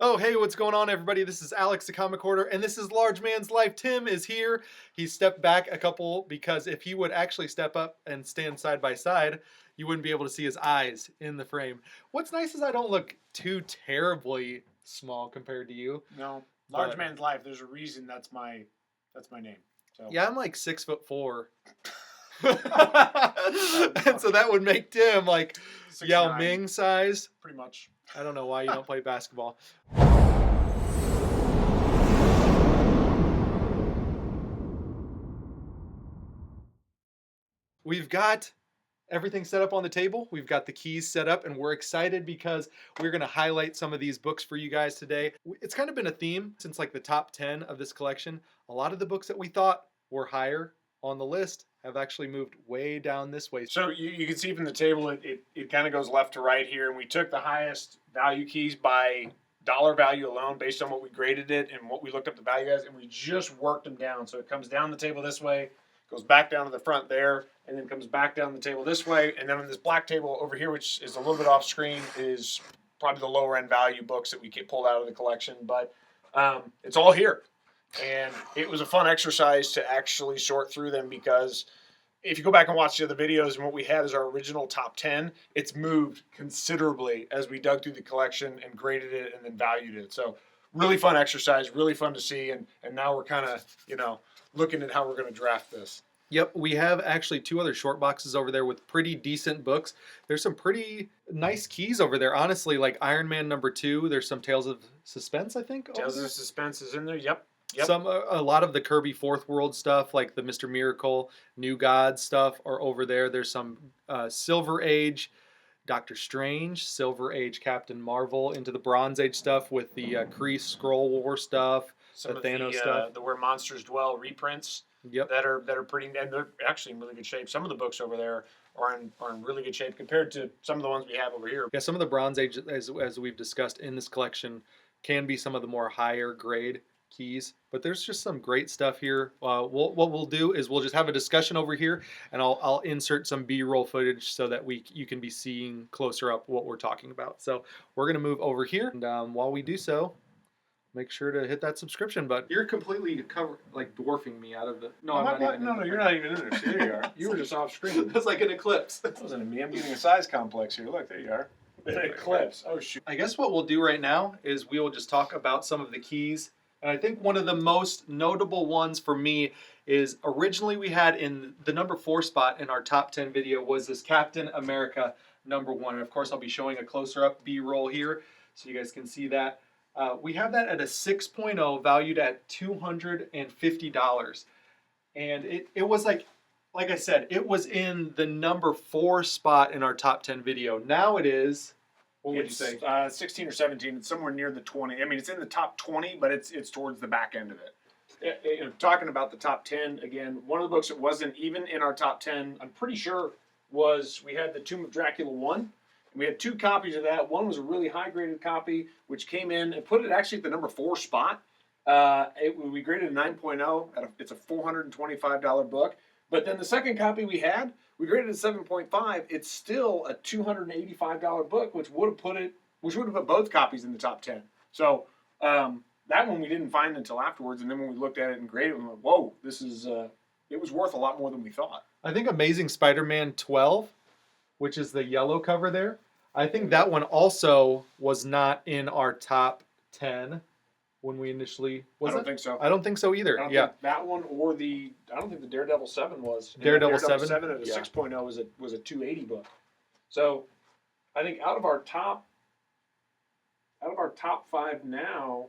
Oh, hey, what's going on, everybody? This is Alex, the Comic Hoarder, and this is Large Man's Life. Tim is here. He stepped back a couple because if he would actually step up and stand side by side, you wouldn't be able to see his eyes in the frame. What's nice is I don't look too terribly small compared to you. No, Large But- Man's Life. There's a reason that's my name. So Yeah, I'm like 6'4". That'd be And so that would make Tim like 6'9", Yao Ming size. pretty much. I don't know why you don't play basketball. We've got everything set up on the table. We've got the keys set up, and we're excited because we're going to highlight some of these books for you guys today. It's kind of been a theme since like the top 10 of this collection. A lot of the books that we thought were higher on the list have actually moved way down this way. So you can see from the table, it kind of goes left to right here, and we took the highest value keys by dollar value alone based on what we graded it and what we looked up the value as, and we just worked them down. So it comes down the table this way, goes back down to the front there, and then comes back down the table this way. And then on this black table over here, which is a little bit off screen, is probably the lower end value books that we get pulled out of the collection. But it's all here. And it was a fun exercise to actually sort through them because if you go back and watch the other videos and what we had as our original top 10, it's moved considerably as we dug through the collection and graded it and then valued it. So really fun exercise, really fun to see. And now we're kind of, looking at how we're going to draft this. Yep, we have actually two other short boxes over there with pretty decent books. There's some pretty nice keys over there, honestly, like Iron Man #2. There's some Tales of Suspense, I think. Tales of Suspense is in there. Yep. A lot of the Kirby Fourth World stuff, like the Mr. Miracle, New God stuff, are over there. There's some Silver Age, Doctor Strange, Silver Age, Captain Marvel, into the Bronze Age stuff with the Kree Scroll War stuff, Some the of Thanos the stuff. the Where Monsters Dwell reprints. Yep. That are pretty, and they're actually in really good shape. Some of the books over there are in really good shape compared to some of the ones we have over here. Yeah, some of the Bronze Age, as we've discussed in this collection, can be some of the more higher grade keys, but there's just some great stuff here. What we'll do is we'll just have a discussion over here, and I'll insert some B-roll footage so that you can be seeing closer up what we're talking about. So we're gonna move over here, and while we do so, make sure to hit that subscription button. You're completely dwarfing me out of the. No, I'm not even. No, you're not even in there. See, there you are. You were just off screen. It's like an eclipse. That wasn't me. I'm getting a size complex here. Look, there you are. An eclipse. Oh shoot. I guess what we'll do right now is we will just talk about some of the keys. And I think one of the most notable ones for me is originally we had in the #4 spot in our top 10 video was this Captain America #1. And of course, I'll be showing a closer up B-roll here so you guys can see that. We have that at a 6.0 valued at $250. And it was like I said, it was in the #4 spot in our top 10 video. Now it is, what would you say? 16 or 17. It's somewhere near the 20. I mean, it's in the top 20, but it's towards the back end of it. Talking about the top 10 again, one of the books that wasn't even in our top 10, I'm pretty sure, we had the Tomb of Dracula 1. We had two copies of that. One was a really high graded copy, which came in and put it actually at the #4 spot. We graded a 9.0. It's a $425 book. But then the second copy we had, we graded a 7.5. It's still a $285 book, which would have put both copies in the top 10. So that one we didn't find until afterwards. And then when we looked at it and graded it, we went, whoa, this is it was worth a lot more than we thought. I think Amazing Spider-Man 12, which is the yellow cover there, I think that one also was not in our top 10 when we initially. I don't think so. I don't think so either. I don't Yeah. think that one or I don't think the Daredevil 7 was. Daredevil 7? 7 at a Yeah. 6.0 was a 280 book. So I think out of our top 5 now,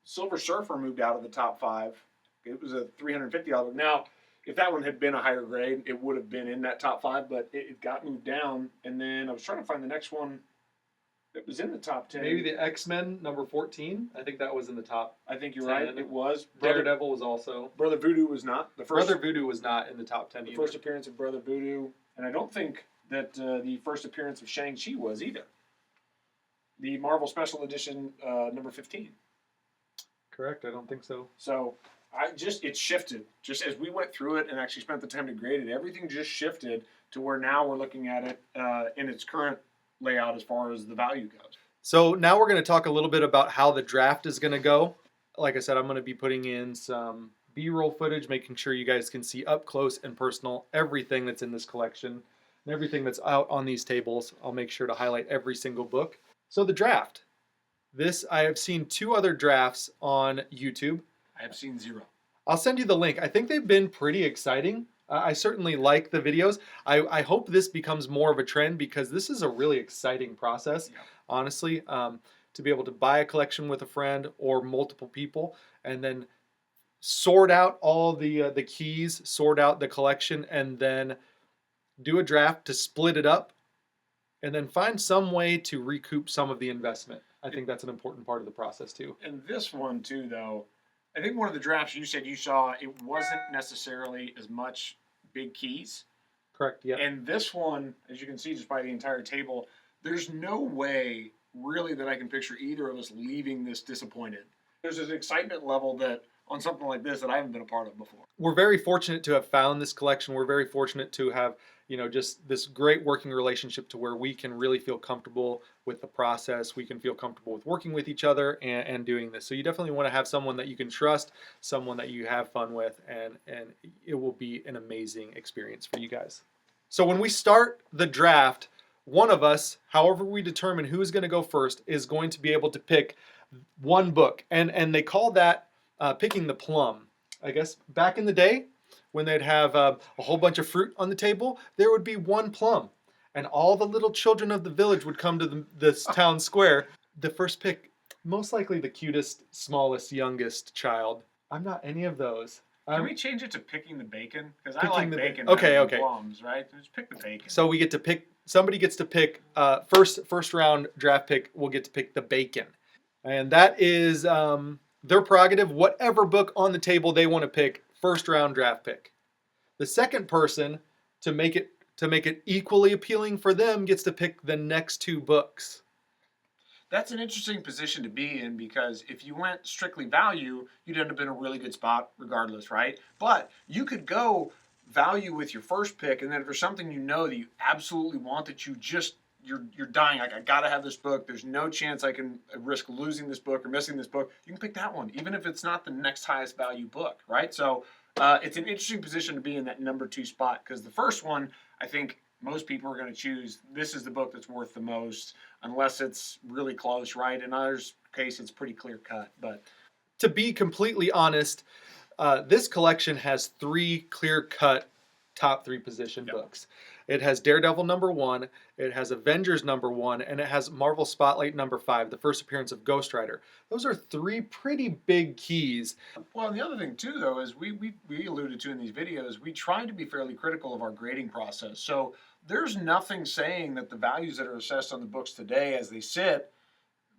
Silver Surfer moved out of the top 5. It was a $350 book. Now, if that one had been a higher grade, it would have been in that top 5, but it got moved down. And then I was trying to find the next one that was in the top 10. Maybe the X-Men #14. I think that was in the top. I think you're 10. right. It was. Brother Devil was also. Brother Voodoo was not. Brother Voodoo was not in the top 10 The either. first appearance of Brother Voodoo, and I don't think that the first appearance of Shang-Chi was either. The Marvel Special Edition #15. Correct. I don't think so. So it shifted. Just as we went through it and actually spent the time to grade it, everything just shifted to where now we're looking at it in its current layout as far as the value goes. So now we're going to talk a little bit about how the draft is going to go. Like I said, I'm going to be putting in some B-roll footage, making sure you guys can see up close and personal everything that's in this collection and everything that's out on these tables. I'll make sure to highlight every single book. So the draft. This, I have seen 2 other drafts on YouTube. I have seen 0. I'll send you the link. I think they've been pretty exciting. I certainly like the videos. I hope this becomes more of a trend because this is a really exciting process, honestly, to be able to buy a collection with a friend or multiple people and then sort out all the keys, sort out the collection, and then do a draft to split it up and then find some way to recoup some of the investment. I think that's an important part of the process too. And this one too, though, I think one of the drafts you said you saw, it wasn't necessarily as much big keys. Correct, yeah. And this one, as you can see just by the entire table, there's no way really that I can picture either of us leaving this disappointed. There's an excitement level that on something like this that I haven't been a part of before. We're very fortunate to have found this collection. We're very fortunate to have, just this great working relationship to where we can really feel comfortable with the process. We can feel comfortable with working with each other and doing this. So you definitely want to have someone that you can trust, someone that you have fun with, and it will be an amazing experience for you guys. So when we start the draft, one of us, however we determine who is going to go first, is going to be able to pick one book. And they call that picking the plum. I guess back in the day, when they'd have a whole bunch of fruit on the table, there would be one plum. And all the little children of the village would come to this town square. The first pick, most likely the cutest, smallest, youngest child. I'm not any of those. Can we change it to picking the bacon? Because I Picking like the bacon. okay, better okay. than plums, right? Just pick the bacon. So we get to pick, somebody gets to pick, first round draft pick will get to pick the bacon. And that is their prerogative. Whatever book on the table they want to pick, first round draft pick. The second person, to make it equally appealing for them, gets to pick the next 2 books. That's an interesting position to be in because if you went strictly value, you'd end up in a really good spot regardless, right? But you could go value with your first pick, and then if there's something you know that you absolutely want that you're dying, like I gotta have this book, there's no chance I can risk losing this book or missing this book, you can pick that one, even if it's not the next highest value book, right? So it's an interesting position to be in that number 2 spot because the first one, I think most people are going to choose this is the book that's worth the most unless it's really close, right? In others' case, it's pretty clear cut. But to be completely honest, this collection has 3 clear-cut top 3 position books. It has Daredevil #1, it has Avengers #1, and it has Marvel Spotlight #5, the first appearance of Ghost Rider. Those are 3 pretty big keys. Well, and the other thing too, though, is we alluded to in these videos, we try to be fairly critical of our grading process. So there's nothing saying that the values that are assessed on the books today as they sit,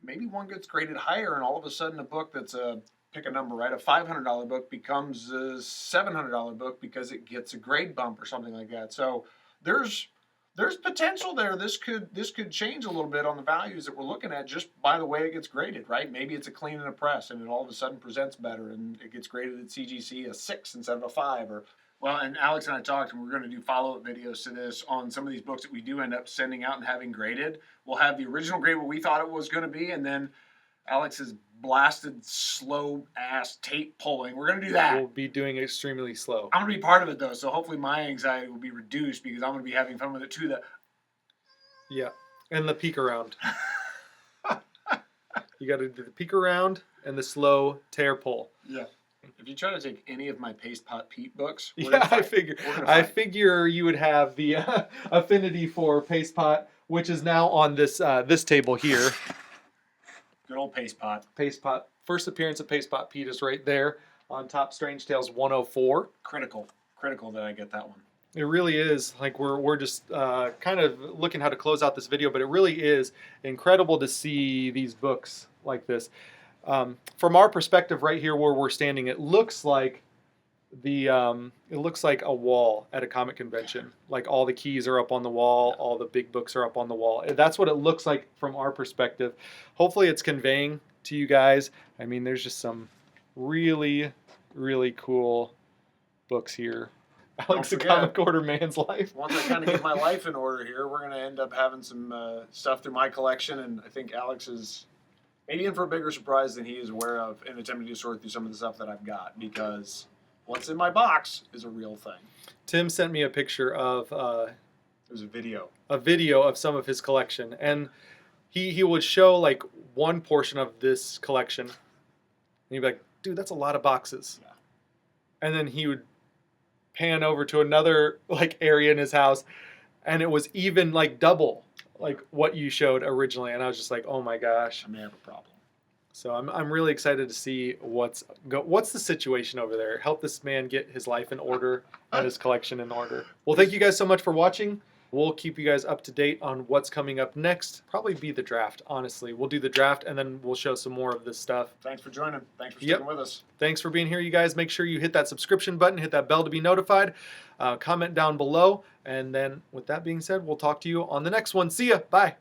maybe one gets graded higher, and all of a sudden a book that's a pick a number, right? A $500 book becomes a $700 book because it gets a grade bump or something like that. So there's potential there. This could change a little bit on the values that we're looking at just by the way it gets graded, right? Maybe it's a clean and a press, and it all of a sudden presents better, and it gets graded at CGC a 6 instead of a 5. Or well, and Alex and I talked, and we're going to do follow-up videos to this on some of these books that we do end up sending out and having graded. We'll have the original grade what we thought it was going to be, and then Alex's blasted slow ass tape pulling. We're gonna do that. We'll be doing extremely slow. I'm gonna be part of it though, so hopefully my anxiety will be reduced because I'm gonna be having fun with it too. Yeah, and the peek around. You got to do the peek around and the slow tear pull. Yeah. If you try to take any of my Paste Pot Pete books, I figure you would have the affinity for Paste Pot, which is now on this this table here. Good old Paste Pot. Paste Pot. First appearance of Paste Pot Pete is right there on top. Strange Tales 104. Critical that I get that one. It really is. Like we're just kind of looking how to close out this video, but it really is incredible to see these books like this. From our perspective, right here where we're standing, it looks like a wall at a comic convention. Like all the keys are up on the wall, all the big books are up on the wall. That's what it looks like from our perspective. Hopefully it's conveying to you guys. I mean, there's just some really, really cool books here. Alex the forget. Comic Order Man's life. Once I kind of get my life in order here, we're going to end up having some stuff through my collection, and I think Alex is maybe in for a bigger surprise than he is aware of in attempting to sort through some of the stuff that I've got, because what's in my box is a real thing. Tim sent me a picture of There's a video of some of his collection, and he would show like one portion of this collection, and he'd be like, "Dude, that's a lot of boxes." Yeah. And then he would pan over to another like area in his house, and it was even like double like what you showed originally, and I was just like, "Oh my gosh!" I may have a problem. So I'm really excited to see what's the situation over there. Help this man get his life in order and his collection in order. Well, thank you guys so much for watching. We'll keep you guys up to date on what's coming up next. Probably be the draft, honestly. We'll do the draft, and then we'll show some more of this stuff. Thanks for joining. Thanks for sticking with us. Thanks for being here, you guys. Make sure you hit that subscription button, hit that bell to be notified, comment down below, and then with that being said, we'll talk to you on the next one. See ya. Bye.